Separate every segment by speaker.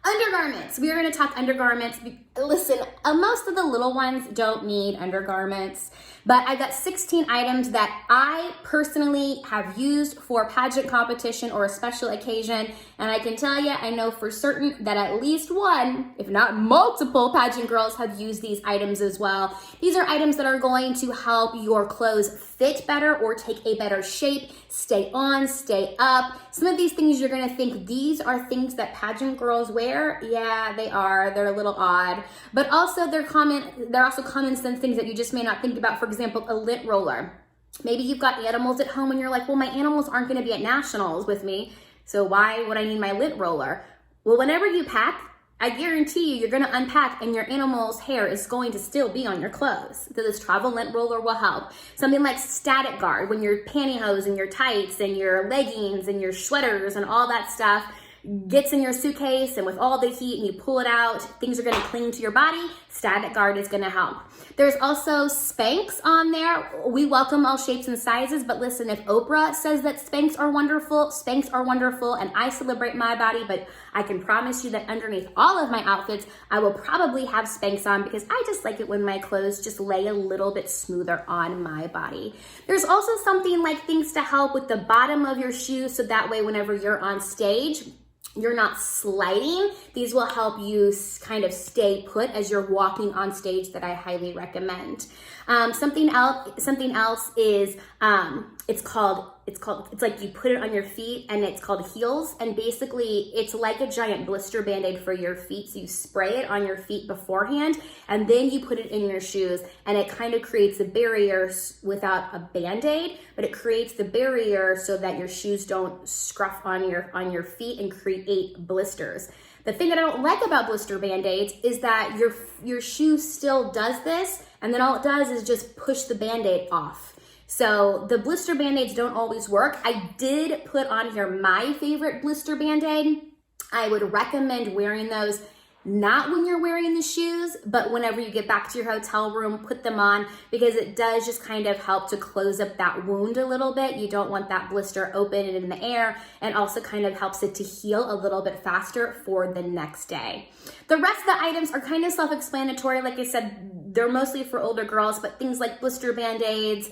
Speaker 1: Undergarments. We are going to talk undergarments. Listen, most of the little ones don't need undergarments, but I got 16 items that I personally have used for pageant competition or a special occasion. And I can tell you, I know for certain that at least one, if not multiple pageant girls have used these items as well. These are items that are going to help your clothes fit better or take a better shape, stay on, stay up. Some of these things you're going to think these are things that pageant girls wear. Yeah, they are. They're a little odd, but also they're also common sense things that you just may not think about. For example, a lint roller. Maybe you've got animals at home and you're like, well, my animals aren't going to be at nationals with me, so why would I need my lint roller? Well, whenever you pack, I guarantee you're going to unpack and your animal's hair is going to still be on your clothes. So this travel lint roller will help. Something like static guard, when your pantyhose and your tights and your leggings and your sweaters and all that stuff gets in your suitcase, and with all the heat and you pull it out, things are going to cling to your body. Static guard is going to help. There's also Spanx on there. We welcome all shapes and sizes, but listen, if Oprah says that Spanx are wonderful, and I celebrate my body, but I can promise you that underneath all of my outfits, I will probably have Spanx on because I just like it when my clothes just lay a little bit smoother on my body. There's also something like things to help with the bottom of your shoes, so that way whenever you're on stage, you're not sliding. These will help you kind of stay put as you're walking on stage, that I highly recommend. Something else is, it's like you put it on your feet, and it's called heels. And basically it's like a giant blister band-aid for your feet. So you spray it on your feet beforehand, and then you put it in your shoes, and it kind of creates a barrier without a band-aid, but it creates the barrier so that your shoes don't scruff on your feet and create blisters. The thing that I don't like about blister band-aids is that your shoe still does this, and then all it does is just push the band-aid off. So the blister band-aids don't always work. I did put on here my favorite blister band-aid. I would recommend wearing those not when you're wearing the shoes, but whenever you get back to your hotel room, put them on, because it does just kind of help to close up that wound a little bit. You don't want that blister open and in the air, and also kind of helps it to heal a little bit faster for the next day. The rest of the items are kind of self-explanatory. Like I said, they're mostly for older girls, but things like blister band-aids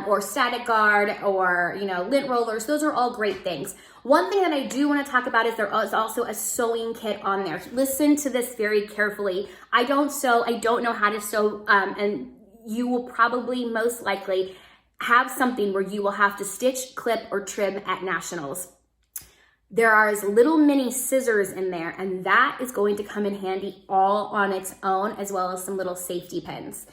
Speaker 1: or static guard or, lint rollers, those are all great things. One thing that I do want to talk about is there is also a sewing kit on there. Listen to this very carefully. I don't sew. I don't know how to sew, and you will probably most likely have something where you will have to stitch, clip, or trim at nationals. There are little mini scissors in there, and that is going to come in handy all on its own, as well as some little safety pins.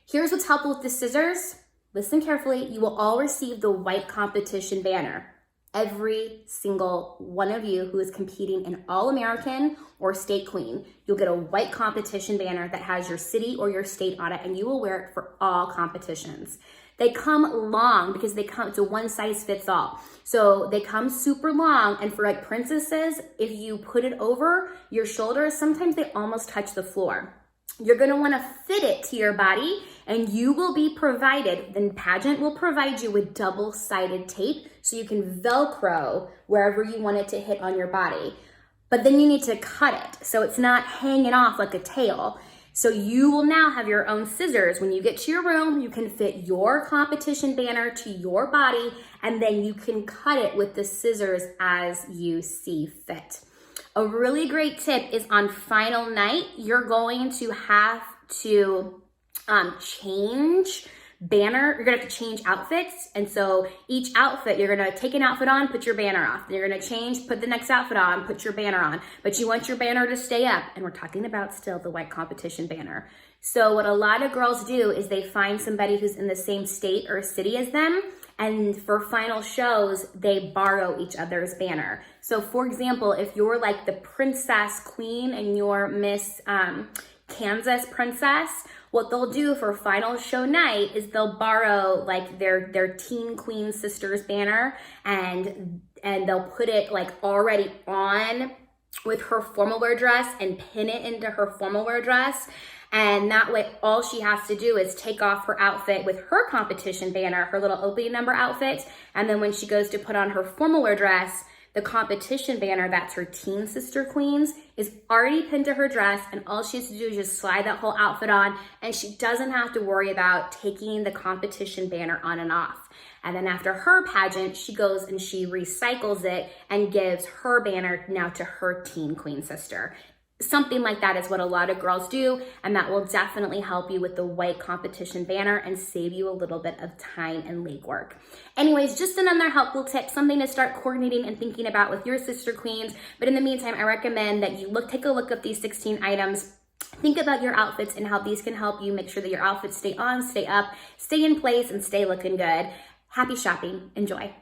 Speaker 1: Here's what's helpful with the scissors. Listen carefully. You will all receive the white competition banner. Every single one of you who is competing in All-American or State Queen, you'll get a white competition banner that has your city or your state on it, and you will wear it for all competitions. They come long because it's a one size fits all. So they come super long, and for like princesses, if you put it over your shoulders, sometimes they almost touch the floor. You're going to want to fit it to your body, and you will be provided, the pageant will provide you with double-sided tape so you can Velcro wherever you want it to hit on your body. But then you need to cut it so it's not hanging off like a tail. So you will now have your own scissors. When you get to your room, you can fit your competition banner to your body, and then you can cut it with the scissors as you see fit. A really great tip is on final night, you're going to have to change banner. You're going to have to change outfits. And so each outfit, you're going to take an outfit on, put your banner off. You're going to change, put the next outfit on, put your banner on. But you want your banner to stay up. And we're talking about still the white competition banner. So what a lot of girls do is they find somebody who's in the same state or city as them. And for final shows, they borrow each other's banner. So for example, if you're like the princess queen and you're Miss Kansas princess, what they'll do for final show night is they'll borrow like their teen queen sister's banner, and they'll put it like already on with her formal wear dress and pin it into her formal wear dress. And that way, all she has to do is take off her outfit with her competition banner, her little opening number outfit. And then when she goes to put on her formal wear dress, The competition banner, that's her teen sister queen's, is already pinned to her dress, and all she has to do is just slide that whole outfit on, and she doesn't have to worry about taking the competition banner on and off. And then after her pageant, she goes and she recycles it and gives her banner now to her teen queen sister. Something like that is what a lot of girls do, and that will definitely help you with the white competition banner and save you a little bit of time and legwork. Anyways, just another helpful tip, something to start coordinating and thinking about with your sister queens. But in the meantime, I recommend that you take a look at these 16 items. Think about your outfits and how these can help you make sure that your outfits stay on, stay up, stay in place, and stay looking good. Happy shopping. Enjoy.